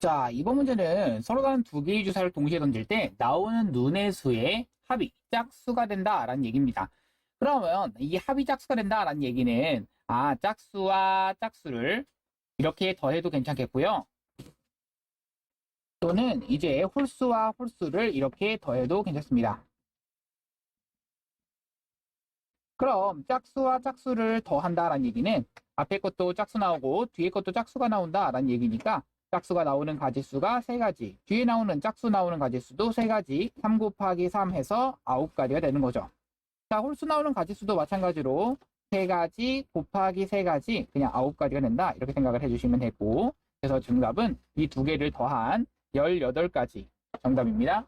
자, 이번 문제는 서로 다른 두 개의 주사를 동시에 던질 때 나오는 눈의 수의 합이 짝수가 된다라는 얘기입니다. 그러면 이 합이 짝수가 된다라는 얘기는 짝수와 짝수를 이렇게 더해도 괜찮겠고요. 또는 이제 홀수와 홀수를 이렇게 더해도 괜찮습니다. 그럼 짝수와 짝수를 더한다라는 얘기는 앞에 것도 짝수 나오고 뒤에 것도 짝수가 나온다라는 얘기니까 짝수가 나오는 가지수가 3가지, 뒤에 나오는 짝수 나오는 가지수도 3가지, 3 곱하기 3 해서 9가지가 되는 거죠. 자, 홀수 나오는 가지수도 마찬가지로 3가지 곱하기 3가지, 그냥 9가지가 된다. 이렇게 생각을 해주시면 되고, 그래서 정답은 이 두 개를 더한 18가지 정답입니다.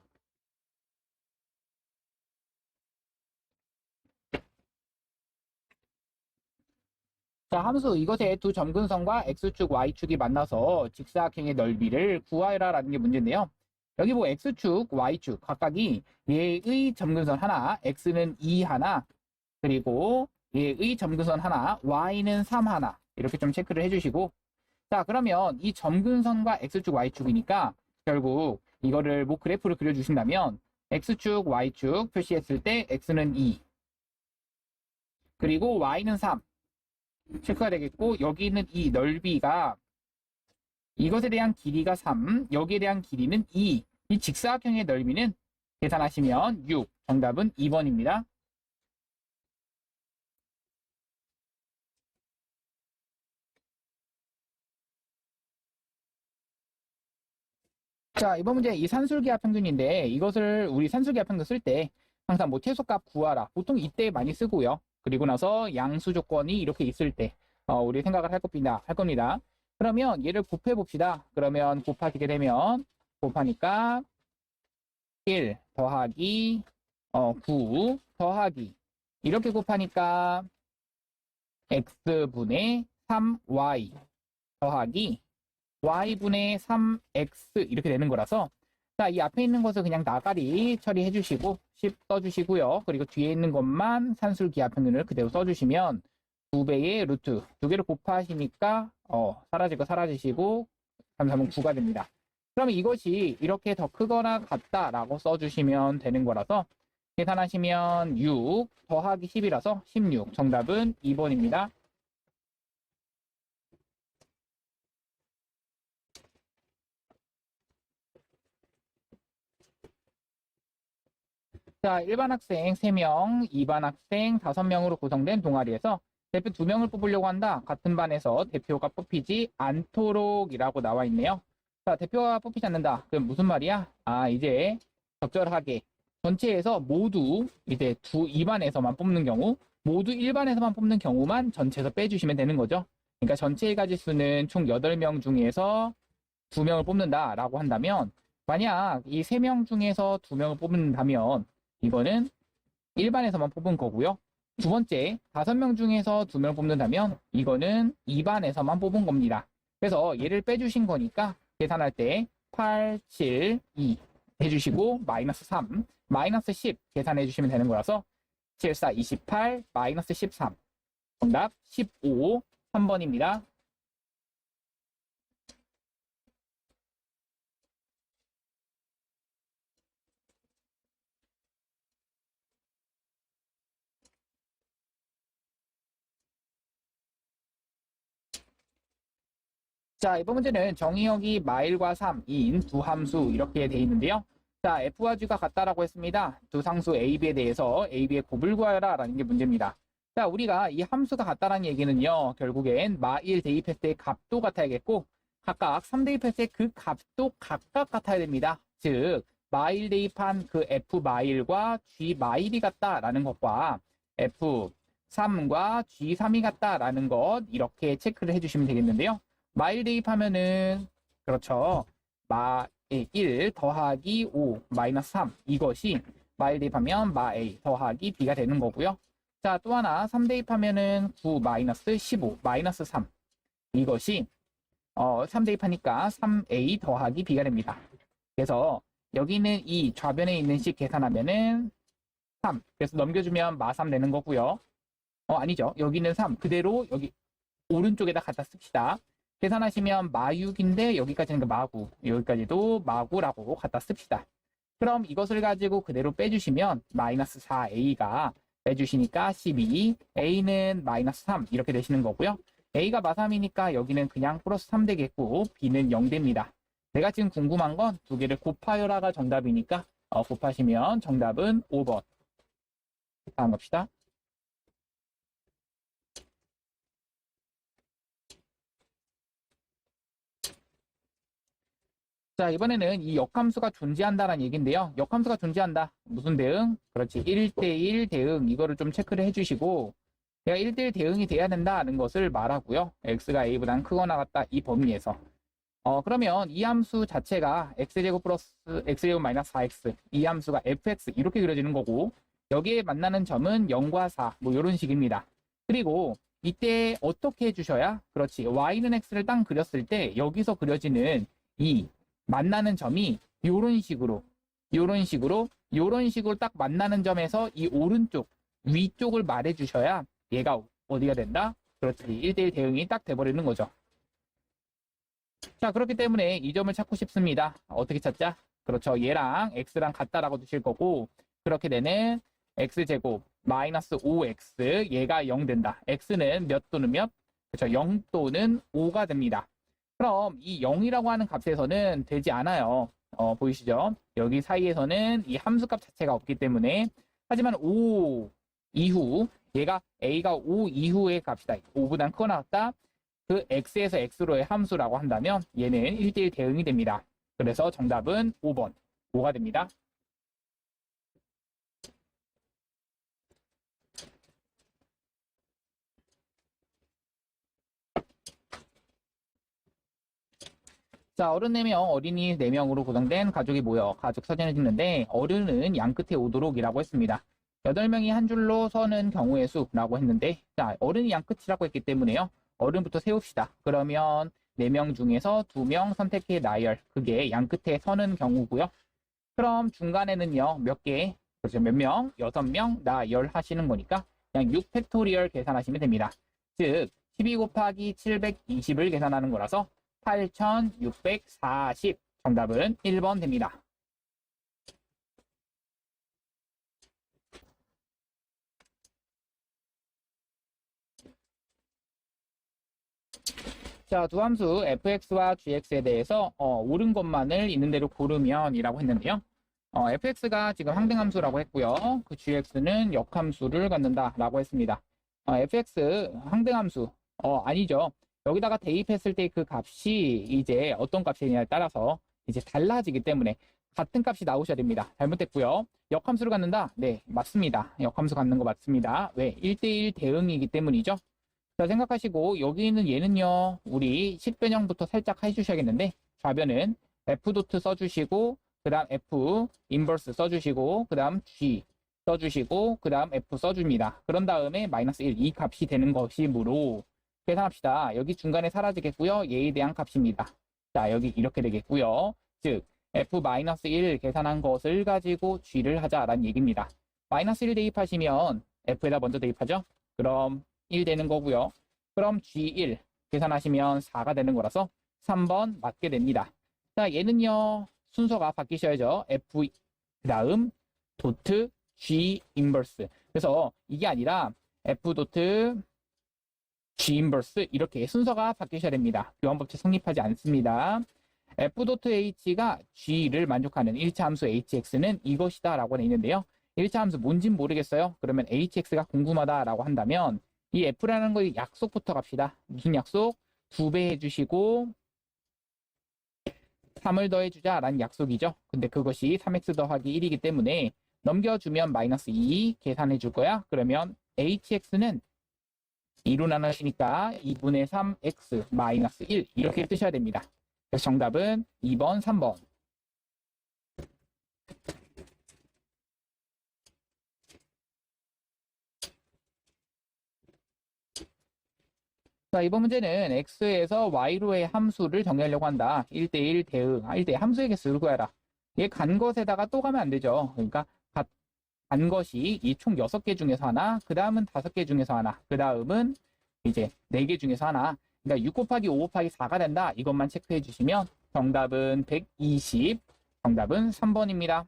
자, 함수 이것의 두 점근선과 x축, y축이 만나서 직사각형의 넓이를 구하라라는 게 문제인데요. 여기 뭐 x축, y축 각각이 얘의 점근선 하나, x는 2 하나, 그리고 얘의 점근선 하나, y는 3 하나 이렇게 좀 체크를 해주시고, 자, 그러면 이 점근선과 x축, y축이니까 결국 이거를 뭐 그래프를 그려주신다면 x축, y축 표시했을 때 x는 2, 그리고 y는 3 체크가 되겠고, 여기 있는 이 넓이가 이것에 대한 길이가 3, 여기에 대한 길이는 2. 이 직사각형의 넓이는 계산하시면 6. 정답은 2번입니다. 자, 이번 문제 이 산술기하 평균인데 이것을 우리 산술기하 평균 쓸 때 항상 뭐 최소값 구하라. 보통 이때 많이 쓰고요. 그리고 나서 양수 조건이 이렇게 있을 때 우리 생각을 할 겁니다. 그러면 얘를 곱해 봅시다. 그러면 곱하게 되면 곱하니까 1 더하기 9 더하기 이렇게 곱하니까 x분의 3y 더하기 y분의 3x 이렇게 되는 거라서, 자, 이 앞에 있는 것을 그냥 나가리 처리해 주시고 10 써주시고요. 그리고 뒤에 있는 것만 산술기하평균을 그대로 써주시면 2배의 루트 2개를 곱하시니까 사라지고 사라지시고 3, 3은 9가 됩니다. 그러면 이것이 이렇게 더 크거나 같다라고 써주시면 되는 거라서 계산하시면 6 더하기 10이라서 16. 정답은 2번입니다. 자, 일반 학생 3명, 2반 학생 5명으로 구성된 동아리에서 대표 2명을 뽑으려고 한다. 같은 반에서 대표가 뽑히지 않도록이라고 나와 있네요. 자, 대표가 뽑히지 않는다. 그럼 무슨 말이야? 이제 적절하게 전체에서 모두 이제 2반에서만 뽑는 경우, 모두 1반에서만 뽑는 경우만 전체에서 빼주시면 되는 거죠. 그러니까 전체의 가지수는 총 8명 중에서 2명을 뽑는다라고 한다면, 만약 이 3명 중에서 2명을 뽑는다면 이거는 1반에서만 뽑은 거고요. 두 번째, 5명 중에서 2명을 뽑는다면 이거는 2반에서만 뽑은 겁니다. 그래서 얘를 빼주신 거니까 계산할 때 8, 7, 2 해주시고 마이너스 3, 마이너스 10 계산해 주시면 되는 거라서 7, 4, 28, 마이너스 13. 정답 15, 3번입니다. 자, 이번 문제는 정의역이 마일과 3인 두 함수 이렇게 돼 있는데요. 자, F와 G가 같다라고 했습니다. 두 상수 A, B에 대해서 A, B의 곱을 구하라 라는 게 문제입니다. 자, 우리가 이 함수가 같다라는 얘기는요, 결국엔 마1 대입했을 때 값도 같아야겠고, 각각 3 대입했을 때 그 값도 각각 같아야 됩니다. 즉, 마1 대입한 그 F 마일과 G 마일이 같다라는 것과 F3과 G3이 같다라는 것, 이렇게 체크를 해주시면 되겠는데요. 마일 대입하면은, 그렇죠. 마 1 더하기 5 마이너스 3. 이것이 마일 대입하면 마 A 더하기 B가 되는 거고요. 자, 또 하나 3 대입하면은 9 마이너스 15 마이너스 3. 이것이 3 대입하니까 3A 더하기 B가 됩니다. 그래서 여기 있는 이 좌변에 있는 식 계산하면은 3. 그래서 넘겨주면 마 3 되는 거고요. 아니죠. 여기는 3. 그대로 여기 오른쪽에다 갖다 씁시다. 계산하시면 마육인데 여기까지는 그 마구, 여기까지도 마구라고 갖다 씁시다. 그럼 이것을 가지고 그대로 빼주시면 마이너스 4a가 빼주시니까 12, a는 마이너스 3 이렇게 되시는 거고요. a가 마3이니까 여기는 그냥 플러스 3 되겠고 b는 0 됩니다. 내가 지금 궁금한 건 두 개를 곱하여라가 정답이니까 곱하시면 정답은 5번. 다음 갑시다. 자, 이번에는 이 역함수가 존재한다라는 얘기인데요. 역함수가 존재한다. 무슨 대응? 그렇지. 1대1 대응. 이거를 좀 체크를 해주시고, 내가 1대1 대응이 돼야 된다는 것을 말하고요. x가 a보다는 크거나 같다. 이 범위에서. 그러면 이 함수 자체가 x제곱 플러스 x제곱 마이너스 4x. 이 함수가 fx. 이렇게 그려지는 거고, 여기에 만나는 점은 0과 4. 뭐, 이런 식입니다. 그리고 이때 어떻게 해주셔야? 그렇지. y는 x를 딱 그렸을 때, 여기서 그려지는 이 만나는 점이 요런 식으로 딱 만나는 점에서 이 오른쪽 위쪽을 말해 주셔야 얘가 어디가 된다? 그렇지. 1대1 대응이 딱 돼버리는 거죠. 자, 그렇기 때문에 이 점을 찾고 싶습니다. 어떻게 찾자? 그렇죠. 얘랑 x랑 같다라고 두실 거고, 그렇게 되는 x제곱 마이너스 5x 얘가 0 된다. x는 몇 또는 몇? 그렇죠. 0 또는 5가 됩니다. 그럼 이 0이라고 하는 값에서는 되지 않아요. 보이시죠? 여기 사이에서는 이 함수값 자체가 없기 때문에. 하지만 5 이후 얘가 a가 5 이후의 값이다. 5보단 크거나 같다. 그 x에서 x로의 함수라고 한다면 얘는 1대1 대응이 됩니다. 그래서 정답은 5번. 5가 됩니다. 자, 어른 4명, 어린이 4명으로 구성된 가족이 모여 가족 사진을 찍는데 어른은 양 끝에 오도록이라고 했습니다. 8명이 한 줄로 서는 경우의 수라고 했는데, 자, 어른이 양 끝이라고 했기 때문에요. 어른부터 세웁시다. 그러면 4명 중에서 2명 선택해 나열. 그게 양 끝에 서는 경우고요. 그럼 중간에는요, 몇 개, 그렇죠. 몇 명? 6명 나열 하시는 거니까 그냥 6팩토리얼 계산하시면 됩니다. 즉, 12 곱하기 720을 계산하는 거라서 8640. 정답은 1번 됩니다. 자, 두 함수 fx와 gx에 대해서 옳은 것만을 있는 대로 고르면 이라고 했는데요. fx가 지금 항등함수라고 했고요. 그 gx는 역함수를 갖는다라고 했습니다. fx 항등함수 아니죠. 여기다가 대입했을 때 그 값이 이제 어떤 값이냐에 따라서 이제 달라지기 때문에 같은 값이 나오셔야 됩니다. 잘못됐고요. 역함수를 갖는다? 네, 맞습니다. 역함수 갖는 거 맞습니다. 왜? 1대1 대응이기 때문이죠. 자, 생각하시고 여기 있는 얘는요. 우리 식변형부터 살짝 해주셔야겠는데 좌변은 f 도트 써주시고 그 다음 f 인버스 써주시고 그 다음 g 써주시고 그 다음 f 써줍니다. 그런 다음에 마이너스 1 이 값이 되는 것이므로 계산합시다. 여기 중간에 사라지겠고요. 얘에 대한 값입니다. 자, 여기 이렇게 되겠고요. 즉 f-1 계산한 것을 가지고 g를 하자라는 얘기입니다. 마이너스 1 대입하시면 f에다 먼저 대입하죠. 그럼 1 되는 거고요. 그럼 g1 계산하시면 4가 되는 거라서 3번 맞게 됩니다. 자, 얘는요. 순서가 바뀌셔야죠. f 그 다음 도트 g 인버스. 그래서 이게 아니라 f 도트 G 인버스 이렇게 순서가 바뀌셔야 됩니다. 교환법칙 성립하지 않습니다. f.h가 g를 만족하는 1차 함수 hx는 이것이다 라고 되어 있는데요. 1차 함수 뭔진 모르겠어요. 그러면 hx가 궁금하다라고 한다면 이 f라는 거의 약속부터 갑시다. 무슨 약속? 2배 해주시고 3을 더해주자 라는 약속이죠. 근데 그것이 3x 더하기 1이기 때문에 넘겨주면 마이너스 2 계산해 줄 거야. 그러면 hx는 2로 나누시니까 2분의 3x 마이너스 1 이렇게 뜨셔야 됩니다. 그래서 정답은 2번, 3번. 자, 이번 문제는 x에서 y로의 함수를 정의하려고 한다. 1대1 대응, 1대1 함수의 개수를 구하라. 얘 간 것에다가 또 가면 안 되죠. 그러니까 간 것이 이 총 6개 중에서 하나, 그 다음은 5개 중에서 하나, 그 다음은 이제 4개 중에서 하나, 그러니까 6 곱하기 5 곱하기 4가 된다. 이것만 체크해 주시면 정답은 120, 정답은 3번입니다.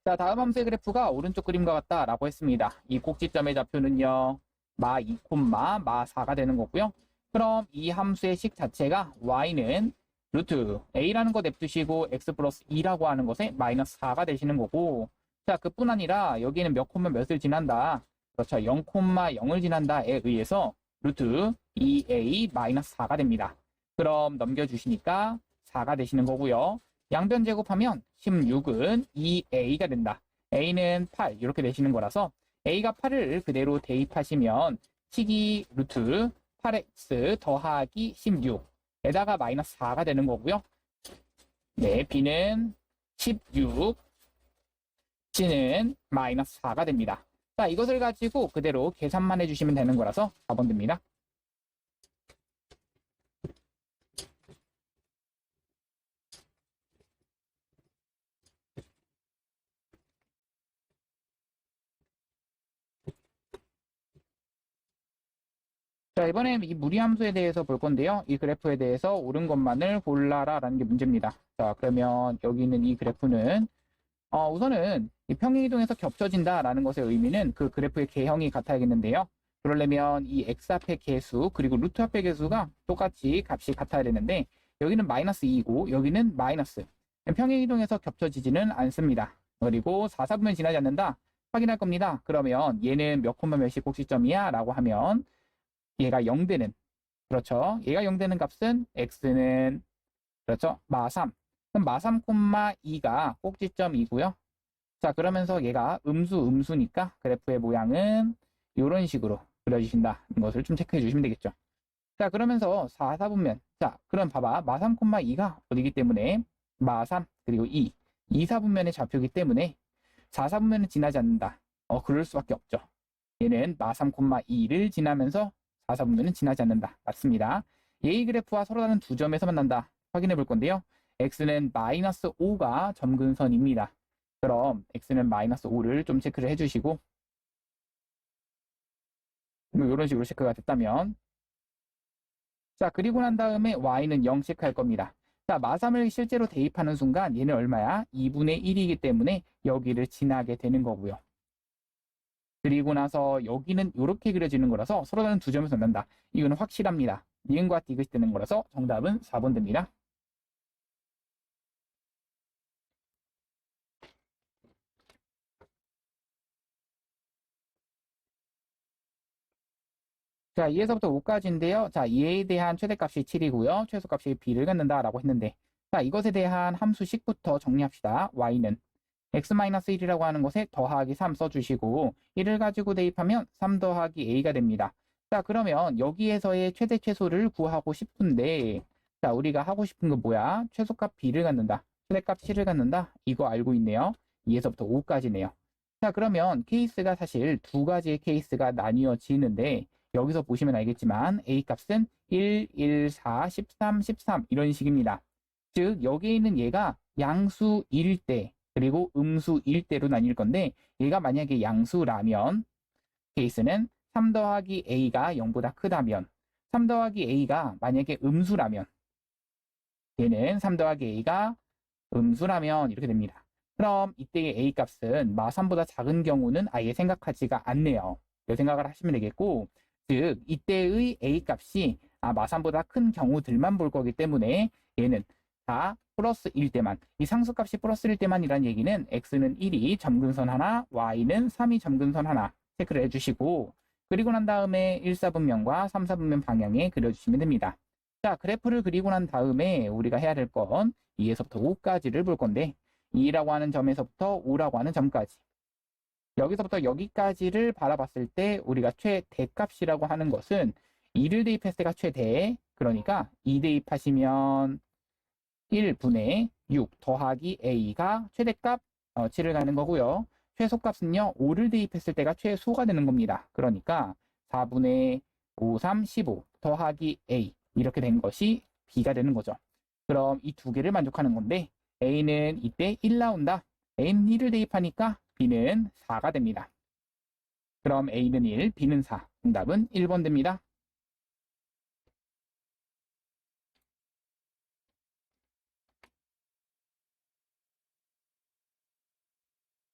자, 다음 함수의 그래프가 오른쪽 그림과 같다라고 했습니다. 이 꼭지점의 좌표는요, 마 2, 마 4가 되는 거고요. 그럼 이 함수의 식 자체가 y는 루트 a라는 거 냅두시고 x 플러스 2라고 하는 것에 마이너스 4가 되시는 거고, 자, 그뿐 아니라 여기는 몇 콤마 몇을 지난다. 그렇죠. 0, 0을 지난다에 의해서 루트 2a 마이너스 4가 됩니다. 그럼 넘겨주시니까 4가 되시는 거고요. 양변 제곱하면 16은 2a가 된다. a는 8 이렇게 되시는 거라서 a가 8을 그대로 대입하시면 식이 루트 8x 더하기 16에다가 마이너스 4가 되는 거고요. 네, b는 16, c는 마이너스 4가 됩니다. 자, 이것을 가지고 그대로 계산만 해주시면 되는 거라서 4번 됩니다. 자, 이번엔 이 무리함수에 대해서 볼 건데요. 이 그래프에 대해서 옳은 것만을 골라라 라는 게 문제입니다. 자, 그러면 여기 있는 이 그래프는 우선은 이 평행이동에서 겹쳐진다라는 것의 의미는 그 그래프의 개형이 같아야겠는데요. 그러려면 이 x 앞의 개수 그리고 루트 앞의 개수가 똑같이 값이 같아야 되는데 여기는 마이너스 2이고 여기는 마이너스. 평행이동에서 겹쳐지지는 않습니다. 그리고 4, 4분면 지나지 않는다. 확인할 겁니다. 그러면 얘는 몇 콤마 몇이 꼭지점이야? 라고 하면 얘가 0 되는, 그렇죠. 얘가 0 되는 값은 x는, 그렇죠. 마 3. 그럼 마 3, 2가 꼭지점이고요. 자, 그러면서 얘가 음수니까 그래프의 모양은 이런 식으로 그려주신다는 것을 좀 체크해 주시면 되겠죠. 자, 그러면서 4, 4분면. 자, 그럼 봐봐. 마 3, 2가 어디기 때문에 마 3, 그리고 2. 2, 4분면의 좌표이기 때문에 4, 4분면은 지나지 않는다. 그럴 수밖에 없죠. 얘는 마 3, 2를 지나면서 4, 4분면은 지나지 않는다. 맞습니다. A 그래프와 서로 다른 두 점에서 만난다. 확인해 볼 건데요. x는 마이너스 5가 점근선입니다. 그럼 x는 마이너스 5를 좀 체크를 해주시고 이런 식으로 체크가 됐다면 자, 그리고 난 다음에 y는 0 체크할 겁니다. 자, 마3을 실제로 대입하는 순간 얘는 얼마야? 2분의 1이기 때문에 여기를 지나게 되는 거고요. 그리고 나서 여기는 이렇게 그려지는 거라서 서로 다른 두 점에서 만난다. 이거는 확실합니다. 니은과 디귿이 되는 거라서 정답은 4번 됩니다. 자, 2에서부터 5까지인데요. 자, 2에 대한 최대값이 7이고요. 최소값이 b를 갖는다라고 했는데 자, 이것에 대한 함수식부터 정리합시다. y는 x-1이라고 하는 것에 더하기 3 써주시고 1을 가지고 대입하면 3 더하기 a가 됩니다. 자, 그러면 여기에서의 최대 최소를 구하고 싶은데 자, 우리가 하고 싶은 거 뭐야? 최소값 b를 갖는다. 최대값 c를 갖는다. 이거 알고 있네요. 2에서부터 5까지네요. 자, 그러면 케이스가 사실 두 가지의 케이스가 나뉘어지는데 여기서 보시면 알겠지만 a 값은 1, 1, 4, 13, 13 이런 식입니다. 즉 여기에 있는 얘가 양수일 때 그리고 음수일 때로 나뉠 건데 얘가 만약에 양수라면 케이스는 3 더하기 a가 0보다 크다면 3 더하기 a가 만약에 음수라면 얘는 3 더하기 a가 음수라면 이렇게 됩니다. 그럼 이때의 a 값은 마 3보다 작은 경우는 아예 생각하지가 않네요. 이 생각을 하시면 되겠고 즉 이때의 a 값이 마 3보다 큰 경우들만 볼 거기 때문에 얘는 다 플러스일 때만, 이 상수값이 플러스일 때만이란 얘기는 x는 1이 점근선 하나, y는 3이 점근선 하나 체크를 해주시고 그리고 난 다음에 1, 4분면과 3, 4분면 방향에 그려주시면 됩니다. 자, 그래프를 그리고 난 다음에 우리가 해야 될 건 2에서부터 5까지를 볼 건데 2라고 하는 점에서부터 5라고 하는 점까지 여기서부터 여기까지를 바라봤을 때 우리가 최대값이라고 하는 것은 2를 대입했을 때가 최대, 그러니까 2 대입하시면 1분의 6 더하기 a가 최대값 7을 가는 거고요. 최소값은요. 5를 대입했을 때가 최소가 되는 겁니다. 그러니까 4분의 5, 3, 15 더하기 a 이렇게 된 것이 b가 되는 거죠. 그럼 이 두 개를 만족하는 건데 a는 이때 1 나온다. a는 1을 대입하니까 B는 4가 됩니다. 그럼 A는 1, B는 4. 정답은 1번 됩니다.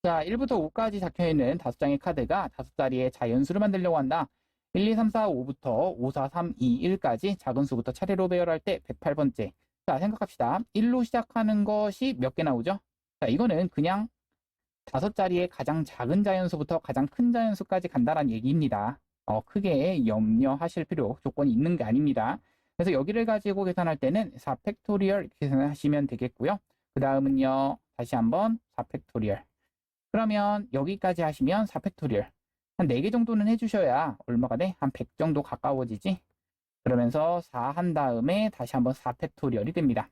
자, 1부터 5까지 적혀있는 5장의 카드가 5자리의 자연수를 만들려고 한다. 1, 2, 3, 4, 5부터 5, 4, 3, 2, 1까지 작은 수부터 차례로 배열할 때 108번째. 자, 생각합시다. 1로 시작하는 것이 몇 개 나오죠? 자, 이거는 그냥 5자리의 가장 작은 자연수부터 가장 큰 자연수까지 간다는 얘기입니다. 크게 염려하실 필요, 조건이 있는 게 아닙니다. 그래서 여기를 가지고 계산할 때는 4팩토리얼 계산하시면 되겠고요. 그 다음은요, 다시 한번 4팩토리얼. 그러면 여기까지 하시면 4팩토리얼. 한 4개 정도는 해주셔야 얼마가 돼? 한 100 정도 가까워지지? 그러면서 4 한 다음에 다시 한번 4팩토리얼이 됩니다.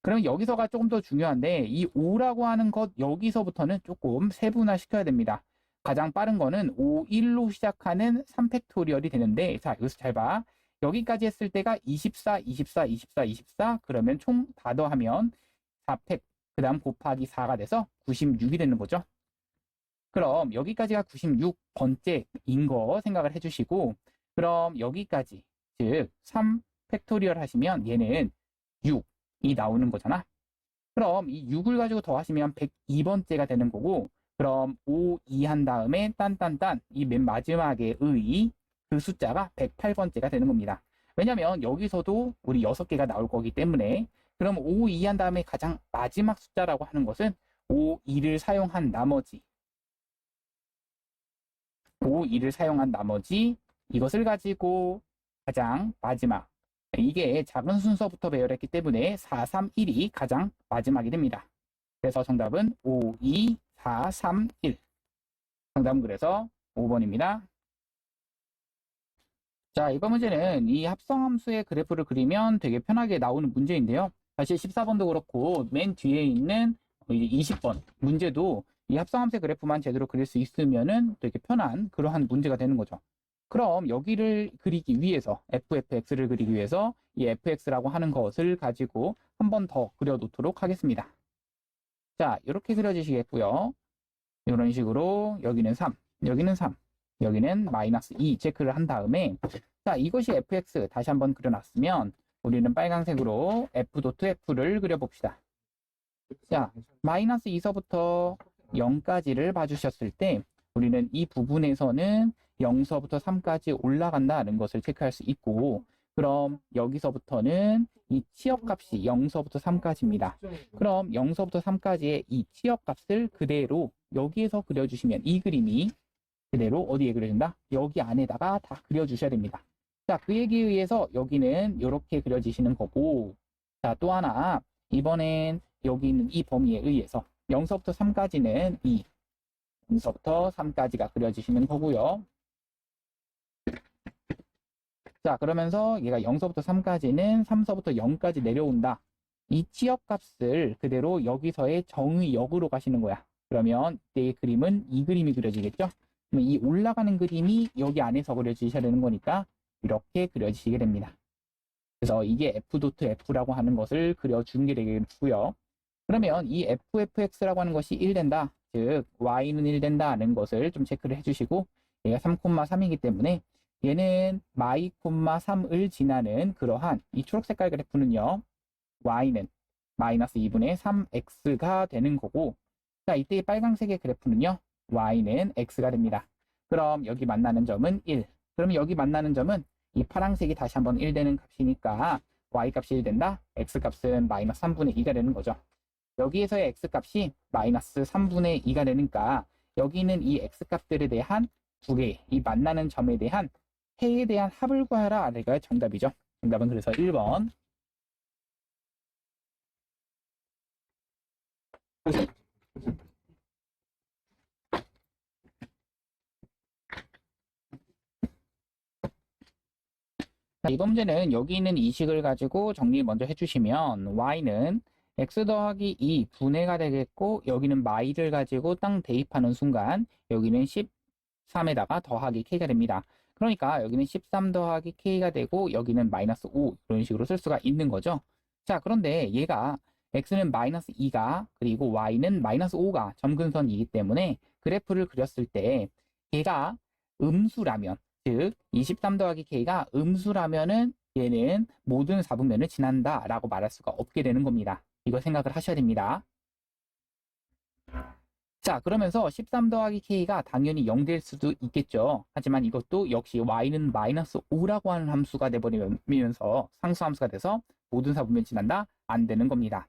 그러면 여기서가 조금 더 중요한데 이 5라고 하는 것 여기서부터는 조금 세분화 시켜야 됩니다. 가장 빠른 거는 5, 1로 시작하는 3팩토리얼이 되는데 자, 여기서 잘 봐. 여기까지 했을 때가 24, 24, 24, 24 그러면 총 다 더하면 4팩 그 다음 곱하기 4가 돼서 96이 되는 거죠. 그럼 여기까지가 96번째인 거 생각을 해주시고 그럼 여기까지 즉 3팩토리얼 하시면 얘는 6이 나오는 거잖아. 그럼 이 6을 가지고 더하시면 102번째가 되는 거고 그럼 5, 2 한 다음에 딴딴딴 이 맨 마지막에 의 그 숫자가 108번째가 되는 겁니다. 왜냐면 여기서도 우리 6개가 나올 거기 때문에 그럼 5, 2 한 다음에 가장 마지막 숫자라고 하는 것은 5, 2를 사용한 나머지 5, 2를 사용한 나머지 이것을 가지고 가장 마지막 이게 작은 순서부터 배열했기 때문에 4, 3, 1이 가장 마지막이 됩니다. 그래서 정답은 5, 2, 4, 3, 1 정답은 그래서 5번입니다. 자, 이번 문제는 이 합성함수의 그래프를 그리면 되게 편하게 나오는 문제인데요. 사실 14번도 그렇고 맨 뒤에 있는 20번 문제도 이 합성함수의 그래프만 제대로 그릴 수 있으면은 되게 편한 그러한 문제가 되는 거죠. 그럼 여기를 그리기 위해서 fx를 그리기 위해서 이 fx라고 하는 것을 가지고 한 번 더 그려 놓도록 하겠습니다. 자, 이렇게 그려지시겠고요. 이런 식으로 여기는 3, 여기는 3, 여기는 마이너스 2 체크를 한 다음에 자, 이것이 fx 다시 한번 그려놨으면 우리는 빨간색으로 f.f를 그려봅시다. 자, 마이너스 2서부터 0까지를 봐주셨을 때 우리는 이 부분에서는 0서부터 3까지 올라간다는 것을 체크할 수 있고 그럼 여기서부터는 이 치역값이 0서부터 3까지입니다. 그럼 0서부터 3까지의 이 치역값을 그대로 여기에서 그려주시면 이 그림이 그대로 어디에 그려진다? 여기 안에다가 다 그려주셔야 됩니다. 자, 그 얘기에 의해서 여기는 이렇게 그려지시는 거고 자, 또 하나 이번엔 여기 있는 이 범위에 의해서 0서부터 3까지는 이 0서부터 3까지가 그려지시는 거고요. 자, 그러면서 얘가 0서부터 3까지는 3서부터 0까지 내려온다. 이 치역값을 그대로 여기서의 정의역으로 가시는 거야. 그러면 이때의 그림은 이 그림이 그려지겠죠? 그럼 이 올라가는 그림이 여기 안에서 그려지셔야 되는 거니까 이렇게 그려지시게 됩니다. 그래서 이게 f.f라고 하는 것을 그려주는 게 되겠고요. 그러면 이 fx라고 하는 것이 1 된다. 즉 y는 1 된다는 것을 좀 체크를 해주시고 얘가 3,3이기 때문에 얘는 마이, 3을 지나는 그러한 이 초록색깔 그래프는요. y는 마이너스 2분의 3x가 되는 거고 자, 이때 빨간색의 그래프는요. y는 x가 됩니다. 그럼 여기 만나는 점은 1. 그럼 여기 만나는 점은 이 파란색이 다시 한번 1 되는 값이니까 y값이 1 된다. x값은 마이너스 3분의 2가 되는 거죠. 여기에서의 x값이 마이너스 3분의 2가 되니까 여기 있는 이 x값들에 대한 두 개, 이 만나는 점에 대한 해에 대한 합을 구하라. 가 정답이죠. 정답은 그래서 1번. 자, 이번 문제는 여기 있는 이식을 가지고 정리 먼저 해주시면 y는 x 더하기 2 분해가 되겠고 여기는 마이를 가지고 땅 대입하는 순간 여기는 13에다가 더하기 k가 됩니다. 그러니까 여기는 13 더하기 k가 되고 여기는 마이너스 5 이런 식으로 쓸 수가 있는 거죠. 자, 그런데 얘가 x는 마이너스 2가 그리고 y는 마이너스 5가 점근선이기 때문에 그래프를 그렸을 때 걔가 음수라면, 즉 23 더하기 k가 음수라면은 얘는 모든 4분면을 지난다라고 말할 수가 없게 되는 겁니다. 이거 생각을 하셔야 됩니다. 자, 그러면서 13 더하기 k가 당연히 0 될 수도 있겠죠. 하지만 이것도 역시 y는 마이너스 5라고 하는 함수가 돼버리면서 상수함수가 돼서 모든 4분면 지난다? 안 되는 겁니다.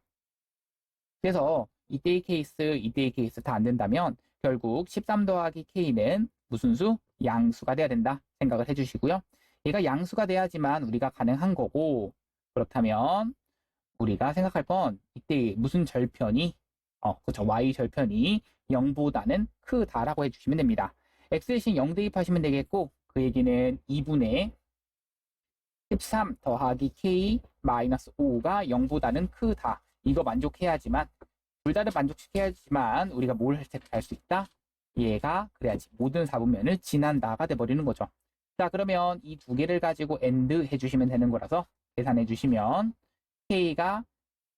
그래서 이때의 케이스 다 안 된다면 결국 13 더하기 k는 무슨 수? 양수가 돼야 된다 생각을 해주시고요. 얘가 양수가 돼야지만 우리가 가능한 거고, 그렇다면 우리가 생각할 건 이때 무슨 절편이 그렇죠. y 절편이 0보다는 크다라고 해주시면 됩니다. x 대신 0 대입하시면 되겠고, 그 얘기는 2분의 13 더하기 k 마이너스 5가 0보다는 크다. 이거 만족해야지만, 둘 다를 만족시켜야지만 우리가 뭘 할 수 있다? 얘가 그래야지 모든 4분면을 지난다가 돼버리는 거죠. 자, 그러면 이 두 개를 가지고 AND 해주시면 되는 거라서 계산해 주시면 k가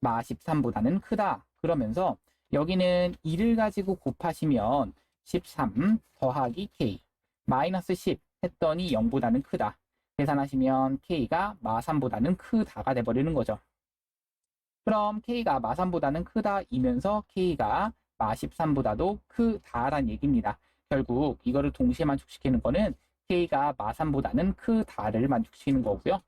마 13보다는 크다. 그러면서 여기는 2를 가지고 곱하시면 13 더하기 k 마이너스 10 했더니 0보다는 크다. 계산하시면 k가 마 3보다는 크다가 돼버리는 거죠. 그럼 k가 마 3보다는 크다 이면서 k가 마 13보다도 크다란 얘기입니다. 결국 이거를 동시에 만족시키는 거는 k가 마 3보다는 크다를 만족시키는 거고요.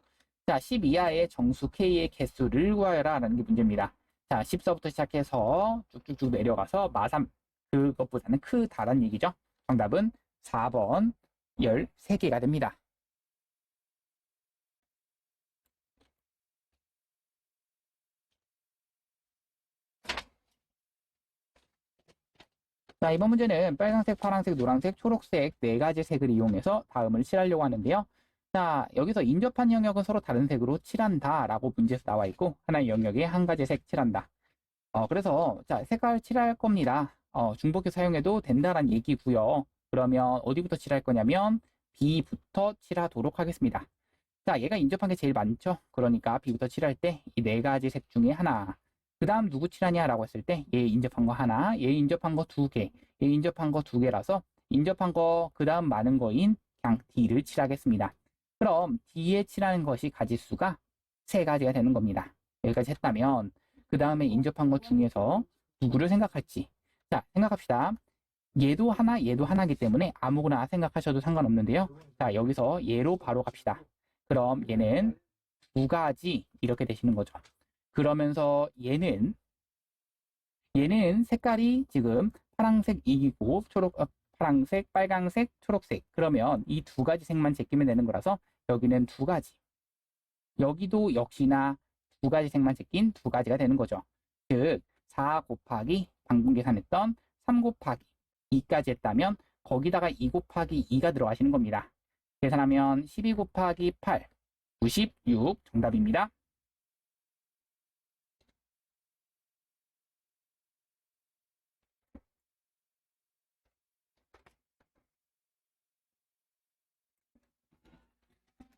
자, 10 이하의 정수 k의 개수를 구하여라 라는 게 문제입니다. 자, 10서부터 시작해서 쭉쭉쭉 내려가서 마 3 그것보다는 크다란 얘기죠. 정답은 4번 13개가 됩니다. 자, 이번 문제는 빨간색, 파란색, 노란색, 초록색 네 가지 색을 이용해서 다음을 칠하려고 하는데요. 자, 여기서 인접한 영역은 서로 다른 색으로 칠한다 라고 문제에서 나와 있고, 하나의 영역에 한 가지 색 칠한다. 그래서 자, 색깔 칠할 겁니다. 중복해 사용해도 된다라는 얘기고요. 그러면 어디부터 칠할 거냐면 B부터 칠하도록 하겠습니다. 자, 얘가 인접한 게 제일 많죠. 그러니까 B부터 칠할 때 이 네 가지 색 중에 하나. 그 다음 누구 칠하냐라고 했을 때 얘 인접한 거 하나, 얘 인접한 거 두 개, 얘 인접한 거 두 개라서 인접한 거 그 다음 많은 거인 그냥 D를 칠하겠습니다. 그럼 D에 칠하는 것이 가지수가 세 가지가 되는 겁니다. 여기까지 했다면 그 다음에 인접한 것 중에서 누구를 생각할지. 자, 생각합시다. 얘도 하나, 얘도 하나이기 때문에 아무거나 생각하셔도 상관없는데요. 자, 여기서 얘로 바로 갑시다. 그럼 얘는 두 가지 이렇게 되시는 거죠. 그러면서 얘는 색깔이 지금 파란색이고 파란색, 빨강색, 초록색. 그러면 이 두 가지 색만 제끼면 되는 거라서 여기는 두 가지. 여기도 역시나 두 가지 색만 제낀 두 가지가 되는 거죠. 즉 4 곱하기 방금 계산했던 3 곱하기 2까지 했다면 거기다가 2 곱하기 2가 들어가시는 겁니다. 계산하면 12 곱하기 8, 96 정답입니다.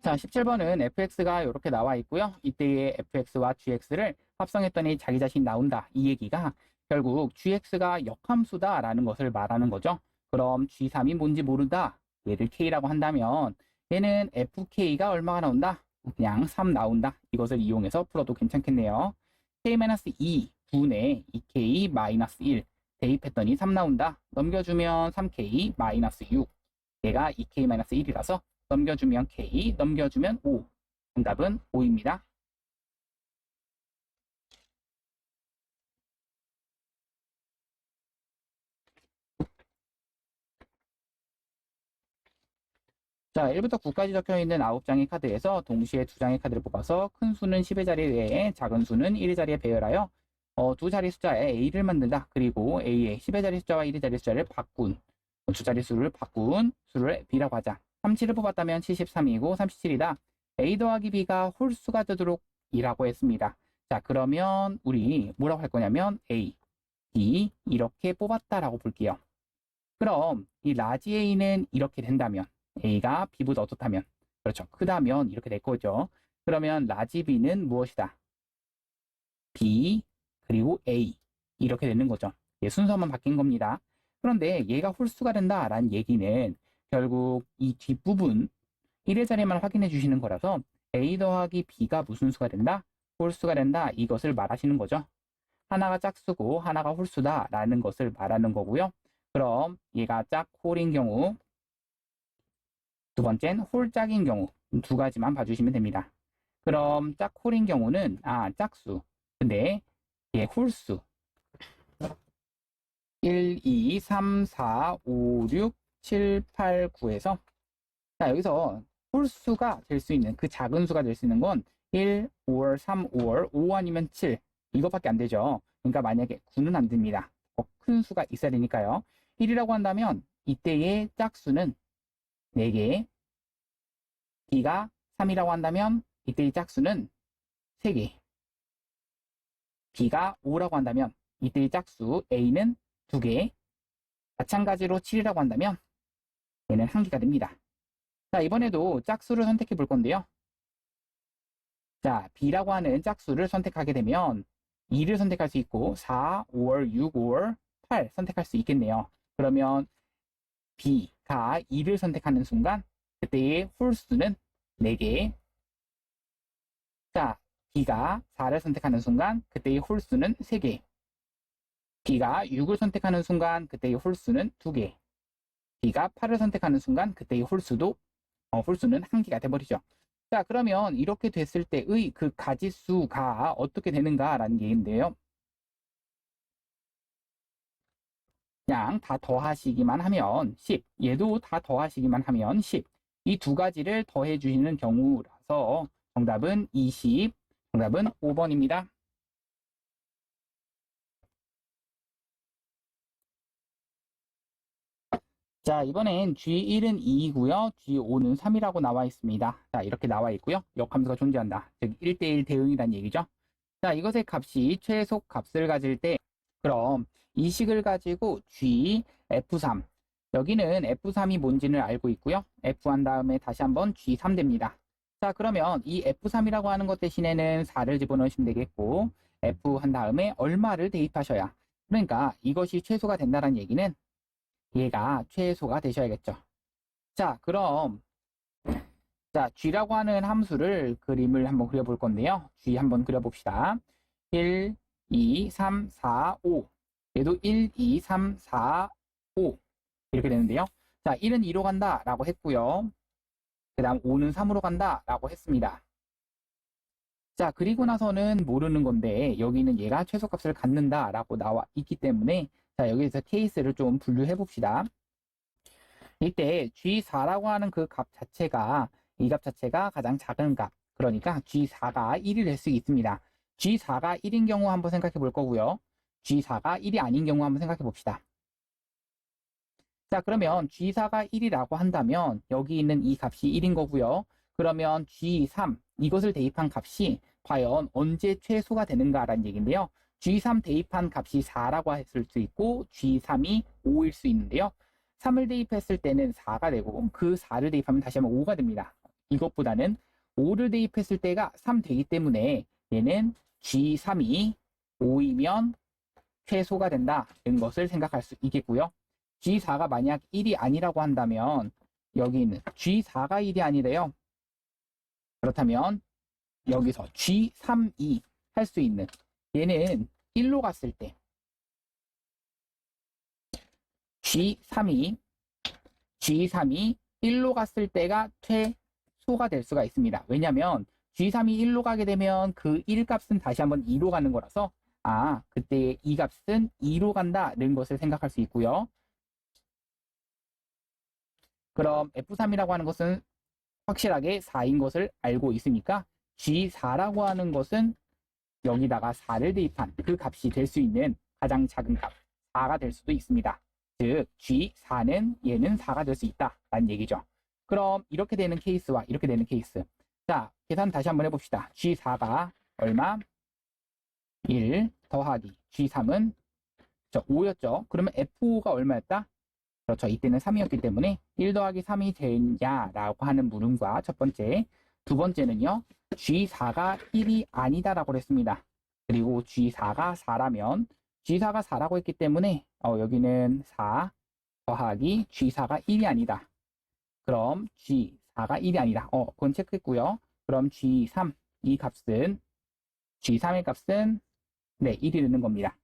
자, 17번은 fx가 이렇게 나와 있고요. 이때의 fx와 gx를 합성했더니 자기 자신이 나온다. 이 얘기가 결국 gx가 역함수다라는 것을 말하는 거죠. 그럼 g3이 뭔지 모른다. 얘를 k라고 한다면 얘는 fk가 얼마가 나온다? 그냥 3 나온다. 이것을 이용해서 풀어도 괜찮겠네요. k-2 분의 2k-1 대입했더니 3 나온다. 넘겨주면 3k-6 얘가 2k-1이라서 넘겨주면 K, 넘겨주면 5. 정답은 5입니다. 자, 1부터 9까지 적혀있는 9장의 카드에서 동시에 2장의 카드를 뽑아서 큰 수는 10의 자리 외에 작은 수는 1의 자리에 배열하여 두 자리 숫자에 A를 만든다. 그리고 A의 10의 자리 숫자와 1의 자리 숫자를 바꾼 두 자리 수를 바꾼 수를 B라고 하자. 37을 뽑았다면 73이고 37이다. A 더하기 B가 홀수가 되도록 이라고 했습니다. 자, 그러면 우리 뭐라고 할 거냐면 A, B 이렇게 뽑았다라고 볼게요. 그럼 이 라지 A는 이렇게 된다면 A가 B보다 어떻다면 그렇죠. 크다면 이렇게 될 거죠. 그러면 라지 B는 무엇이다? B 그리고 A 이렇게 되는 거죠. 예, 순서만 바뀐 겁니다. 그런데 얘가 홀수가 된다라는 얘기는 결국 이 뒷부분 1의 자리만 확인해 주시는 거라서 A 더하기 B가 무슨 수가 된다? 홀수가 된다. 이것을 말하시는 거죠. 하나가 짝수고 하나가 홀수다라는 것을 말하는 거고요. 그럼 얘가 짝홀인 경우, 두 번째는 홀짝인 경우 두 가지만 봐주시면 됩니다. 그럼 짝홀인 경우는 짝수. 근데 얘 홀수 1, 2, 3, 4, 5, 6, 7, 8, 9에서 자 여기서 홀수가 될 수 있는 그 작은 수가 될 수 있는 건 1, 5월, 3, 5월, 5 아니면 7 이것밖에 안 되죠. 그러니까 만약에 9는 안 됩니다. 더 큰 수가 있어야 되니까요. 1이라고 한다면 이때의 짝수는 4개, B가 3이라고 한다면 이때의 짝수는 3개, B가 5라고 한다면 이때의 짝수 A는 2개, 마찬가지로 7이라고 한다면 얘는 1개가 됩니다. 자, 이번에도 짝수를 선택해 볼 건데요. 자, B라고 하는 짝수를 선택하게 되면 2를 선택할 수 있고 4, 5월, 6, 5월, 8 선택할 수 있겠네요. 그러면 B가 2를 선택하는 순간 그때의 홀수는 4개. 자, B가 4를 선택하는 순간 그때의 홀수는 3개. B가 6을 선택하는 순간 그때의 홀수는 2개. B가 8을 선택하는 순간 그때의 홀수는 1개가 돼버리죠. 자, 그러면 이렇게 됐을 때의 그 가지수가 어떻게 되는가라는 얘기인데요. 그냥 다 더하시기만 하면 10, 얘도 다 더하시기만 하면 10. 이 두 가지를 더해 주시는 경우라서 정답은 20, 정답은 5번입니다. 자, 이번엔 G1은 2이고요. G5는 3이라고 나와 있습니다. 자, 이렇게 나와 있고요. 역함수가 존재한다. 즉 1대1 대응이란 얘기죠. 자, 이것의 값이 최소 값을 가질 때 그럼 이 식을 가지고 G, F3 여기는 F3이 뭔지는 알고 있고요. F 한 다음에 다시 한번 G3 됩니다. 자, 그러면 이 F3이라고 하는 것 대신에는 4를 집어넣으시면 되겠고 F 한 다음에 얼마를 대입하셔야 그러니까 이것이 최소가 된다는 얘기는 얘가 최소가 되셔야겠죠. 자, 그럼 자, G라고 하는 함수를 그림을 한번 그려볼 건데요. G 한번 그려봅시다. 1, 2, 3, 4, 5 얘도 1, 2, 3, 4, 5 이렇게 되는데요. 자, 1은 2로 간다 라고 했고요. 그 다음 5는 3으로 간다 라고 했습니다. 자, 그리고 나서는 모르는 건데 여기는 얘가 최소값을 갖는다 라고 나와 있기 때문에 자, 여기서 케이스를 좀 분류해 봅시다. 이때 G4라고 하는 그 값 자체가 이 값 자체가 가장 작은 값 그러니까 G4가 1이 될 수 있습니다. G4가 1인 경우 한번 생각해 볼 거고요. G4가 1이 아닌 경우 한번 생각해 봅시다. 자, 그러면 G4가 1이라고 한다면 여기 있는 이 값이 1인 거고요. 그러면 G3 이것을 대입한 값이 과연 언제 최소가 되는가라는 얘기인데요. G3 대입한 값이 4라고 했을 수 있고 G3이 5일 수 있는데요. 3을 대입했을 때는 4가 되고 그 4를 대입하면 다시 한번 5가 됩니다. 이것보다는 5를 대입했을 때가 3 되기 때문에 얘는 G3이 5이면 최소가 된다는 것을 생각할 수 있겠고요. G4가 만약 1이 아니라고 한다면 여기는 G4가 1이 아니래요. 그렇다면 여기서 G3이 할 수 있는 얘는 1로 갔을 때 G3이 1로 갔을 때가 최소가 될 수가 있습니다. 왜냐하면 G3이 1로 가게 되면 그 1 값은 다시 한번 2로 가는 거라서 그때 이 값은 2로 간다는 것을 생각할 수 있고요. 그럼 F3이라고 하는 것은 확실하게 4인 것을 알고 있으니까 G4라고 하는 것은 여기다가 4를 대입한 그 값이 될 수 있는 가장 작은 값 4가 될 수도 있습니다. 즉 G4는 얘는 4가 될 수 있다라는 얘기죠. 그럼 이렇게 되는 케이스와 이렇게 되는 케이스 자 계산 다시 한번 해봅시다. G4가 얼마? 1 더하기 G3은 5였죠. 그러면 F5가 얼마였다? 그렇죠. 이때는 3이었기 때문에 1 더하기 3이 되냐라고 하는 물음과 첫 번째, 두 번째는요. G4가 1이 아니다라고 했습니다. 그리고 G4가 4라면 G4가 4라고 했기 때문에 여기는 4 더하기 G4가 1이 아니다. 그럼 G4가 1이 아니다. 그건 체크했고요. 그럼 G3 이 값은 G3의 값은 네 1이 되는 겁니다.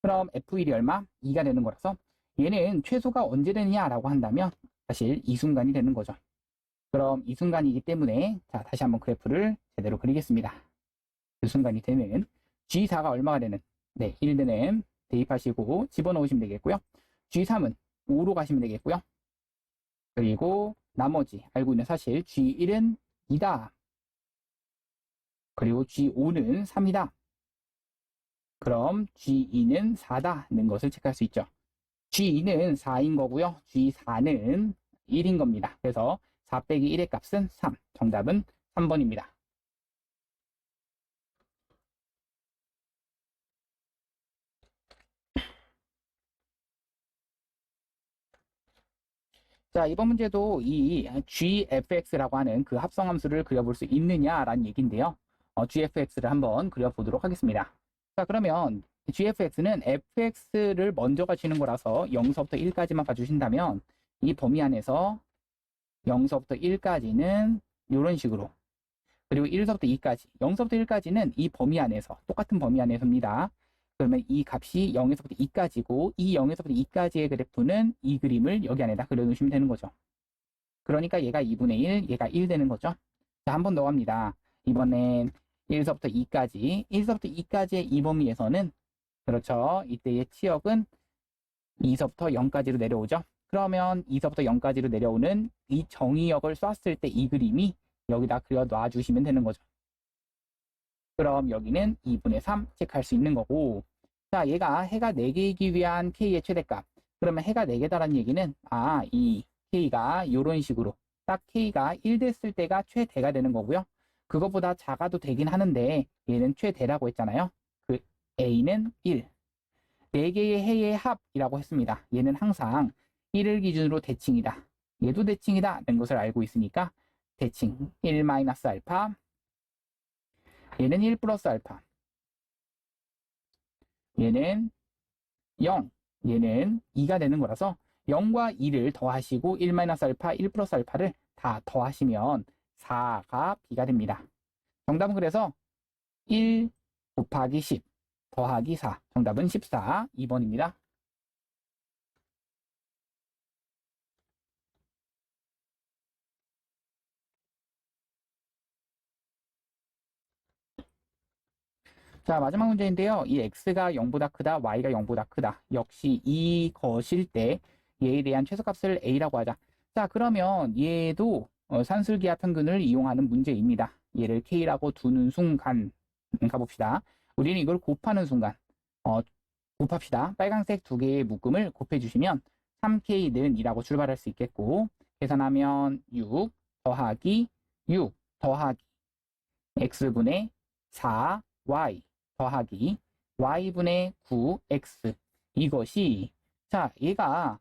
그럼 F1이 얼마? 2가 되는 거라서 얘는 최소가 언제 되느냐라고 한다면 사실 이 순간이 되는 거죠. 그럼 이 순간이기 때문에 자 다시 한번 그래프를 제대로 그리겠습니다. 그 순간이 되면 G4가 얼마가 되는? 네, 1 되는 대입하시고 집어넣으시면 되겠고요. G3은 5로 가시면 되겠고요. 그리고 나머지 알고 있는 사실 G1은 2다. 그리고 G5는 3이다. 그럼 G2는 4다는 것을 체크할 수 있죠. G2는 4인 거고요. G4는 1인 겁니다. 그래서 4 빼기 1의 값은 3. 정답은 3번입니다. 자, 이번 문제도 이 gfx라고 하는 그 합성함수를 그려볼 수 있느냐라는 얘기인데요. gfx를 한번 그려보도록 하겠습니다. 자, 그러면 gfx는 fx를 먼저 가시는 거라서 0서부터 1까지만 가주신다면 이 범위 안에서 0서부터 1까지는 이런 식으로 그리고 1서부터 2까지 0서부터 1까지는 이 범위 안에서 똑같은 범위 안에서입니다. 그러면 이 값이 0에서부터 2까지고 이 0에서부터 2까지의 그래프는 이 그림을 여기 안에다 그려놓으시면 되는 거죠. 그러니까 얘가 2분의 1, 얘가 1 되는 거죠. 자, 한 번 더 갑니다. 이번엔 1서부터 2까지, 1서부터 2까지의 이 범위에서는 그렇죠. 이때의 치역은 2서부터 0까지로 내려오죠. 그러면 2서부터 0까지로 내려오는 이 정의역을 쐈을 때 이 그림이 여기다 그려 놔주시면 되는 거죠. 그럼 여기는 2분의 3 체크할 수 있는 거고 자 얘가 해가 4개이기 위한 K의 최대값 그러면 해가 4개다라는 얘기는 이 K가 이런 식으로 딱 K가 1 됐을 때가 최대가 되는 거고요. 그것보다 작아도 되긴 하는데 얘는 최대라고 했잖아요. 그 A는 1 4개의 해의 합이라고 했습니다. 얘는 항상 1을 기준으로 대칭이다. 얘도 대칭이다 라는 것을 알고 있으니까 대칭 1 마이너스 알파 얘는 1 플러스 알파 얘는 0 얘는 2가 되는 거라서 0과 2를 더하시고 1 마이너스 알파 1 플러스 알파를 다 더하시면 4가 B가 됩니다. 정답은 그래서 1 곱하기 10 더하기 4 정답은 14 2번입니다. 자, 마지막 문제인데요. 이 x가 0보다 크다, y가 0보다 크다. 역시 이것일 때 얘에 대한 최소값을 a라고 하자. 자, 그러면 얘도 산술기하 평균을 이용하는 문제입니다. 얘를 k라고 두는 순간 가봅시다. 우리는 이걸 곱하는 순간 곱합시다. 빨간색 두 개의 묶음을 곱해주시면 3k는 이라고 출발할 수 있겠고 계산하면 6 더하기 6 더하기 x분의 4y 더하기 y분의 9x 이것이 자 얘가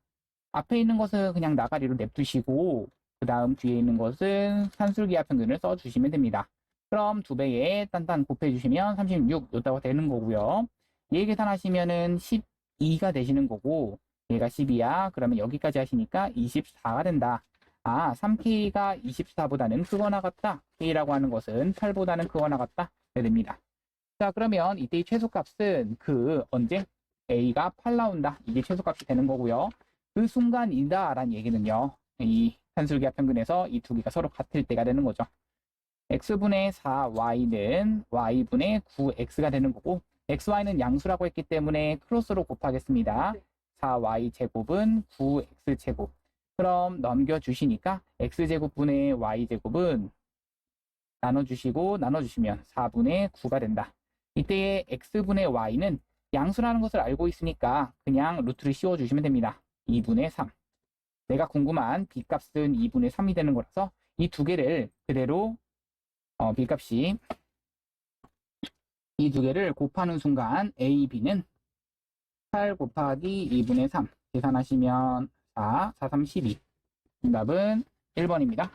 앞에 있는 것은 그냥 나가리로 냅두시고 그 다음 뒤에 있는 것은 산술기하 평균을 써주시면 됩니다. 그럼 2배에 딴딴 곱해주시면 36 이렇다고 되는 거고요. 얘 계산하시면은 12가 되시는 거고 얘가 10이야. 그러면 여기까지 하시니까 24가 된다. 3K가 24보다는 크거나 같다. K라고 하는 것은 8보다는 크거나 같다. 네, 됩니다. 자, 그러면 이때의 최소값은 언제? A가 8 나온다. 이게 최소값이 되는 거고요. 그 순간이다 라는 얘기는요. 이 산술기하 평균에서 이 두 개가 서로 같을 때가 되는 거죠. x분의 4y는 y분의 9x가 되는 거고 xy는 양수라고 했기 때문에 크로스로 곱하겠습니다. 4y 제곱은 9x 제곱. 그럼 넘겨주시니까 x제곱분의 y제곱은 나눠주시고 나눠주시면 4분의 9가 된다. 이때의 x분의 y는 양수라는 것을 알고 있으니까 그냥 루트를 씌워주시면 됩니다. 2분의 3. 내가 궁금한 b값은 2분의 3이 되는 거라서 이 두 개를 그대로 b값이 이 두 개를 곱하는 순간 a, b는 8 곱하기 2분의 3 계산하시면 4, 4, 3, 12 정답은 1번입니다.